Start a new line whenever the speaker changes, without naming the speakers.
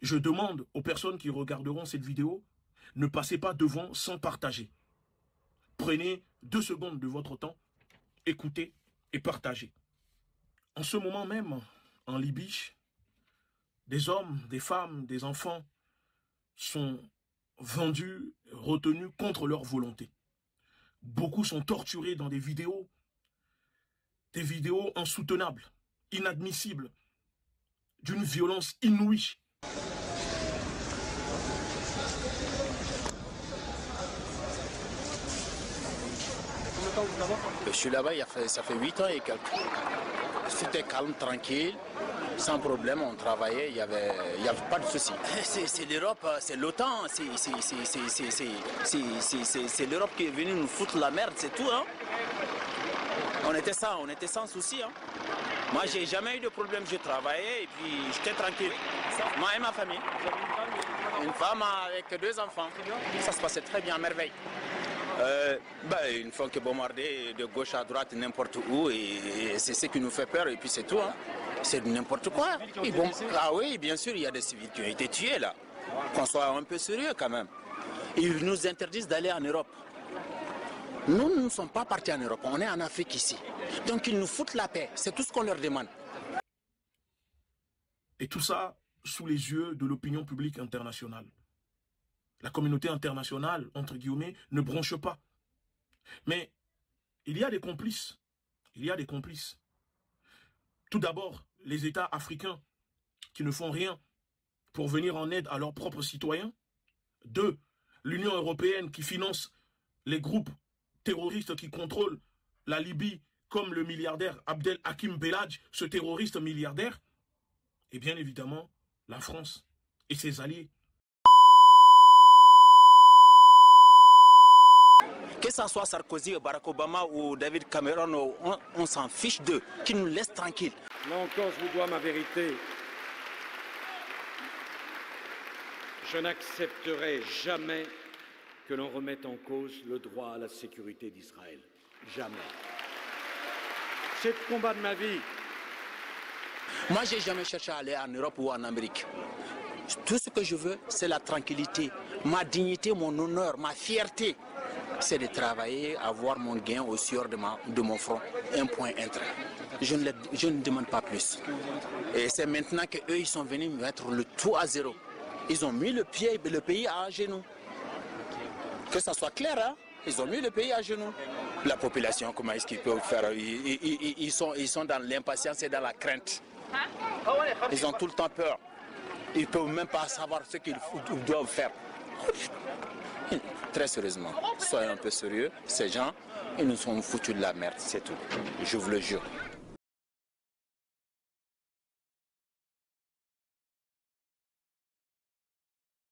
Je demande aux personnes qui regarderont cette vidéo, ne passez pas devant sans partager. Prenez 2 secondes de votre temps, écoutez et partagez. En ce moment même, en Libye, des hommes, des femmes, des enfants sont vendus, retenus contre leur volonté. Beaucoup sont torturés dans des vidéos insoutenables, inadmissibles, d'une violence inouïe.
Je suis là-bas, ça fait 8 ans et quelques. C'était calme, tranquille, sans problème, on travaillait, il n'y avait pas de souci. C'est l'Europe, c'est l'OTAN, c'est l'Europe qui est venue nous foutre la merde, c'est tout. Hein. On était sans souci. Hein. Moi, j'ai jamais eu de problème, je travaillais et puis j'étais tranquille. Moi et ma famille. Une femme avec 2 enfants. Ça se passait très bien, à merveille. Ils ne font que bombarder de gauche à droite n'importe où et c'est ce qui nous fait peur et puis c'est tout. Hein. C'est n'importe quoi. Ah oui, bien sûr, il y a des civils qui ont été tués là. Qu'on soit un peu sérieux quand même. Ils nous interdisent d'aller en Europe. Nous ne sommes pas partis en Europe, on est en Afrique ici. Donc ils nous foutent la paix, c'est tout ce qu'on leur demande.
Et tout ça sous les yeux de l'opinion publique internationale. La communauté internationale, entre guillemets, ne bronche pas. Mais il y a des complices. Il y a des complices. Tout d'abord, les États africains qui ne font rien pour venir en aide à leurs propres citoyens. 2, l'Union européenne qui finance les groupes terroristes qui contrôlent la Libye, comme le milliardaire Abdel Hakim Belhadj, ce terroriste milliardaire. Et bien évidemment, la France et ses alliés.
Que ce soit Sarkozy, Barack Obama ou David Cameron, on s'en fiche d'eux, qu'ils nous laissent tranquilles.
Là encore, je vous dois ma vérité. Je n'accepterai jamais que l'on remette en cause le droit à la sécurité d'Israël. Jamais. C'est le combat de ma vie.
Moi, j'ai jamais cherché à aller en Europe ou en Amérique. Tout ce que je veux, c'est la tranquillité. Ma dignité, mon honneur, ma fierté, c'est de travailler, avoir mon gain au sueur de mon front. Un point, un trait. Je ne demande pas plus. Et c'est maintenant qu'eux, ils sont venus mettre le tout à zéro. Ils ont mis le pays à genoux. Que ça soit clair, hein? Ils ont mis le pays à genoux. La population, comment est-ce qu'ils peuvent faire? Ils sont dans l'impatience et dans la crainte. Ils ont tout le temps peur. Ils ne peuvent même pas savoir ce qu'ils doivent faire. Très sérieusement, soyez un peu sérieux. Ces gens, ils nous sont foutus de la merde, c'est tout. Je vous le jure.